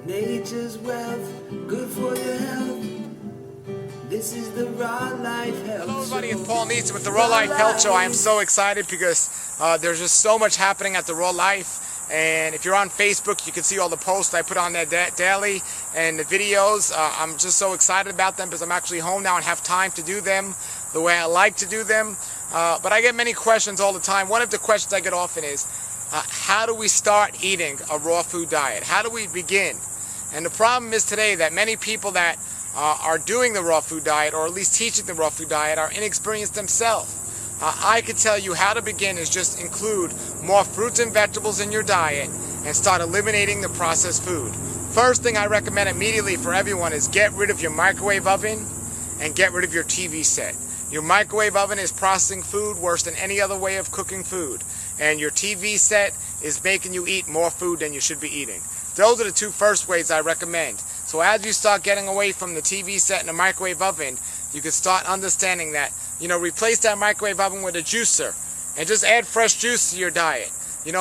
Nature's wealth, good for your health. This is the Raw Life Health Show. Hello everybody, it's Paul Neeson with the Raw Life Health Show. I am so excited because there's just so much happening at the Raw Life. And if you're on Facebook, you can see all the posts I put on there daily and the videos. I'm just so excited about them because I'm actually home now and have time to do them the way I like to do them. But I get many questions all the time. One of the questions I get often is, how do we start eating a raw food diet? How do we begin? And the problem is today that many people that are doing the raw food diet, or at least teaching the raw food diet, are inexperienced themselves. I can tell you how to begin is just include more fruits and vegetables in your diet and start eliminating the processed food. First thing I recommend immediately for everyone is get rid of your microwave oven and get rid of your TV set. Your microwave oven is processing food worse than any other way of cooking food, and your TV set is making you eat more food than you should be eating. Those are the two first ways I recommend. So as you start getting away from the TV set and the microwave oven, you can start understanding that, replace that microwave oven with a juicer and just add fresh juice to your diet.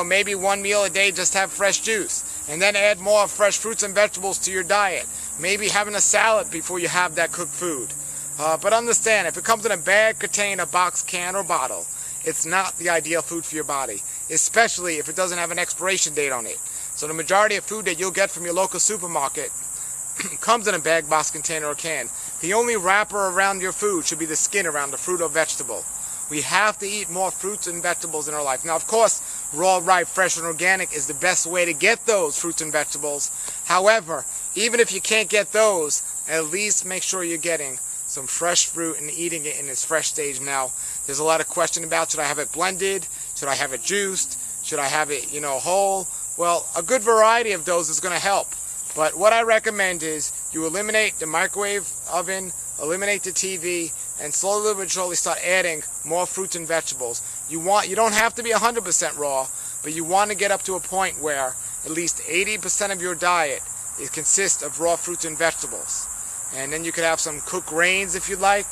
Maybe one meal a day, just have fresh juice, and then add more fresh fruits and vegetables to your diet. Maybe having a salad before you have that cooked food. But understand, if it comes in a bag, container, box, can, or bottle, it's not the ideal food for your body, especially if it doesn't have an expiration date on it. So the majority of food that you'll get from your local supermarket comes in a bag, box, container, or can. The only wrapper around your food should be the skin around the fruit or vegetable. We have to eat more fruits and vegetables in our life. Now, of course, raw, ripe, fresh, and organic is the best way to get those fruits and vegetables. However, even if you can't get those, at least make sure you're getting some fresh fruit and eating it in its fresh stage. Now, there's a lot of question about, should I have it blended? Should I have it juiced? Should I have it, whole? Well, a good variety of those is going to help. But what I recommend is you eliminate the microwave oven, eliminate the TV, and slowly but surely start adding more fruits and vegetables. You don't have to be 100% raw, but you want to get up to a point where at least 80% of your diet consists of raw fruits and vegetables. And then you could have some cooked grains if you like.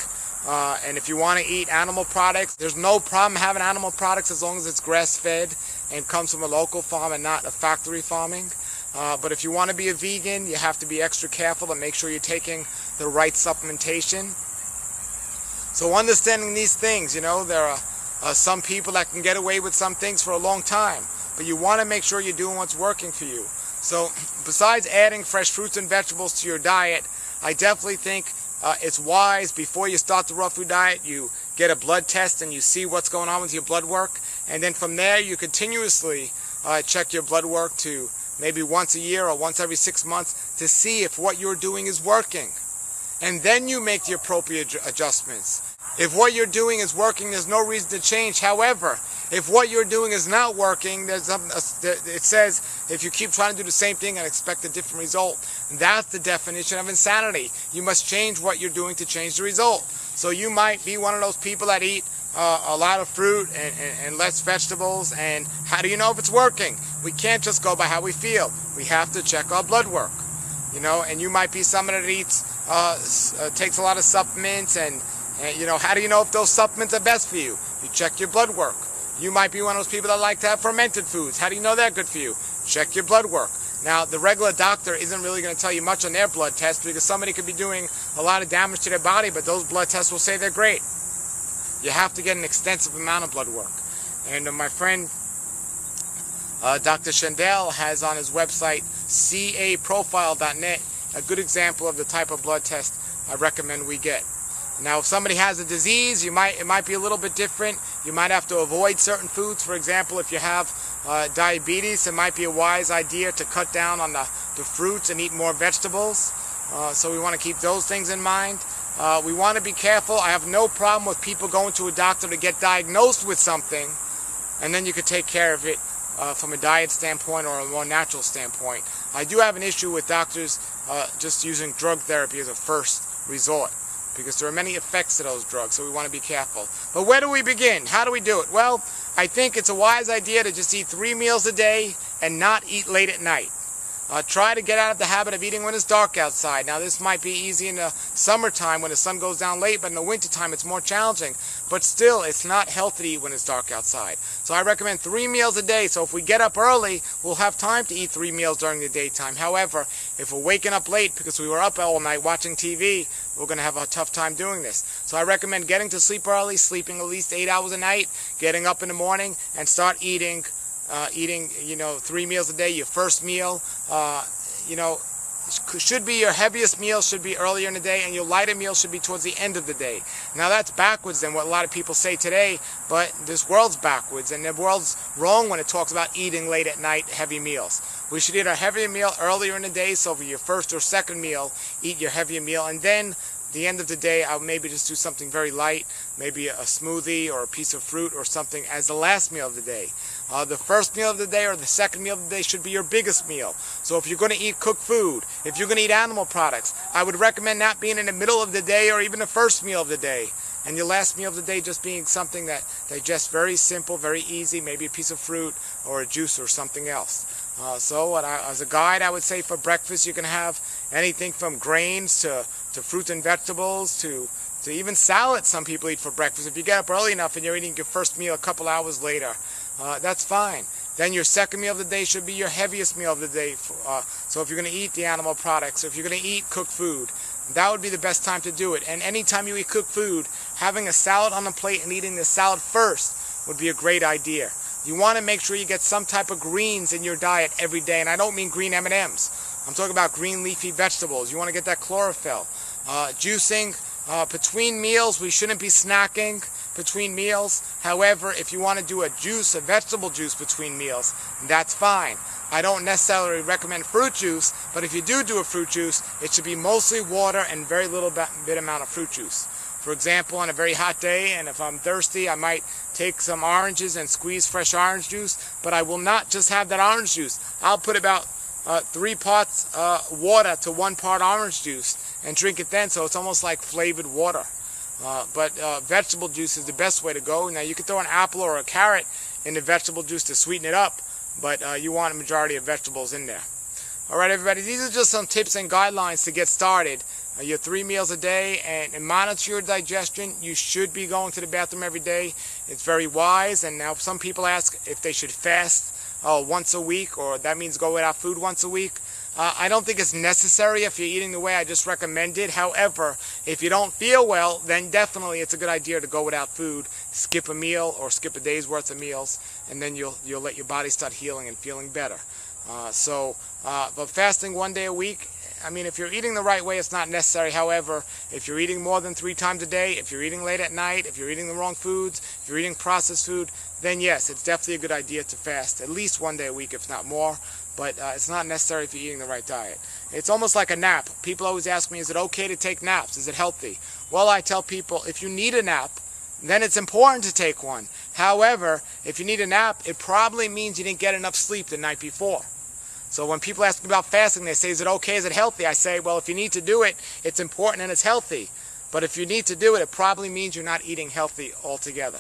And if you want to eat animal products, there's no problem having animal products as long as it's grass-fed and comes from a local farm and not a factory farming. But if you want to be a vegan, you have to be extra careful to make sure you're taking the right supplementation. So understanding these things, there are some people that can get away with some things for a long time, but you want to make sure you're doing what's working for you. So besides adding fresh fruits and vegetables to your diet, I definitely think it's wise before you start the raw food diet, you get a blood test and you see what's going on with your blood work. And then from there, you continuously check your blood work to maybe once a year or once every 6 months to see if what you're doing is working. And then you make the appropriate adjustments. If what you're doing is working, there's no reason to change. However, if what you're doing is not working, it says if you keep trying to do the same thing and expect a different result, that's the definition of insanity. You must change what you're doing to change the result. So you might be one of those people that eat a lot of fruit and less vegetables, and how do you know if it's working? We can't just go by how we feel. We have to check our blood work. And you might be someone that eats, takes a lot of supplements, and how do you know if those supplements are best for you? You check your blood work. You might be one of those people that like to have fermented foods. How do you know they're good for you? Check your blood work. Now, the regular doctor isn't really going to tell you much on their blood test because somebody could be doing a lot of damage to their body, but those blood tests will say they're great. You have to get an extensive amount of blood work. And my friend Dr. Shandell has on his website caprofile.net a good example of the type of blood test I recommend we get. Now, if somebody has a disease, it might be a little bit different. You might have to avoid certain foods. For example, if you have diabetes, it might be a wise idea to cut down on the fruits and eat more vegetables. So we want to keep those things in mind. We want to be careful. I have no problem with people going to a doctor to get diagnosed with something, and then you could take care of it from a diet standpoint or a more natural standpoint. I do have an issue with doctors just using drug therapy as a first resort, because there are many effects to those drugs, so we want to be careful. But where do we begin? How do we do it? Well, I think it's a wise idea to just eat 3 meals a day and not eat late at night. Try to get out of the habit of eating when it's dark outside. Now this might be easy in the summertime when the sun goes down late, but in the wintertime it's more challenging. But still, it's not healthy to eat when it's dark outside. So I recommend 3 meals a day. So if we get up early, we'll have time to eat 3 meals during the daytime. However, if we're waking up late because we were up all night watching TV, we're going to have a tough time doing this. So I recommend getting to sleep early, sleeping at least 8 hours a night, getting up in the morning, and start eating 3 meals a day. Your first meal, should be your heaviest meal, should be earlier in the day, and your lighter meal should be towards the end of the day. Now that's backwards than what a lot of people say today, but this world's backwards, and the world's wrong when it talks about eating late at night heavy meals. We should eat our heavier meal earlier in the day, so for your first or second meal, eat your heavier meal, and then the end of the day, I'll maybe just do something very light, maybe a smoothie or a piece of fruit or something as the last meal of the day. The first meal of the day or the second meal of the day should be your biggest meal. So if you're going to eat cooked food, if you're going to eat animal products, I would recommend not being in the middle of the day or even the first meal of the day. And your last meal of the day just being something that digests very simple, very easy, maybe a piece of fruit or a juice or something else. As a guide, I would say for breakfast you can have anything from grains to fruits and vegetables to even salad some people eat for breakfast. If you get up early enough and you're eating your first meal a couple hours later, that's fine. Then your second meal of the day should be your heaviest meal of the day. So if you're going to eat the animal products, if you're going to eat cooked food, that would be the best time to do it. And anytime you eat cooked food, having a salad on the plate and eating the salad first would be a great idea. You want to make sure you get some type of greens in your diet every day, and I don't mean green M&Ms. I'm talking about green leafy vegetables. You want to get that chlorophyll. Juicing between meals, we shouldn't be snacking between meals. However, if you want to do a vegetable juice between meals, that's fine. I don't necessarily recommend fruit juice, but if you do a fruit juice, it should be mostly water and very little bit amount of fruit juice. For example, on a very hot day, and if I'm thirsty, I might take some oranges and squeeze fresh orange juice, but I will not just have that orange juice. I'll put about 3 parts water to 1 part orange juice and drink it then, so it's almost like flavored water. But vegetable juice is the best way to go. Now you can throw an apple or a carrot in the vegetable juice to sweeten it up, but you want a majority of vegetables in there. Alright everybody, these are just some tips and guidelines to get started. Your 3 meals a day, and monitor your digestion. You should be going to the bathroom every day. It's very wise. And now some people ask if they should fast once a week, or that means go without food once a week. I don't think it's necessary if you're eating the way I just recommended. However, if you don't feel well, then definitely it's a good idea to go without food, skip a meal or skip a day's worth of meals, and then you'll let your body start healing and feeling better. But fasting 1 day a week, I mean, if you're eating the right way, it's not necessary. However, if you're eating more than 3 times a day, if you're eating late at night, if you're eating the wrong foods, if you're eating processed food, then yes, it's definitely a good idea to fast at least 1 day a week, if not more. But it's not necessary if you're eating the right diet. It's almost like a nap. People always ask me, is it okay to take naps? Is it healthy? Well, I tell people, if you need a nap, then it's important to take one. However, if you need a nap, it probably means you didn't get enough sleep the night before. So when people ask me about fasting, they say, is it okay, is it healthy? I say, well, if you need to do it, it's important and it's healthy. But if you need to do it, it probably means you're not eating healthy altogether.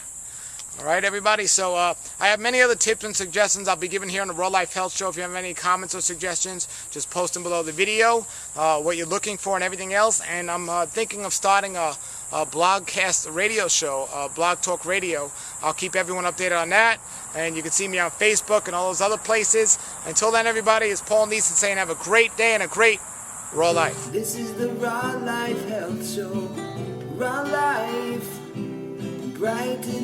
All right, everybody, so I have many other tips and suggestions I'll be giving here on the Raw Life Health Show. If you have any comments or suggestions, just post them below the video, what you're looking for and everything else. And I'm thinking of starting a blogcast radio show, Blog Talk Radio. I'll keep everyone updated on that. And you can see me on Facebook and all those other places. Until then, everybody, it's Paul Neeson saying have a great day and a great Raw Life. This is the Raw Life Health Show. Raw Life, bright and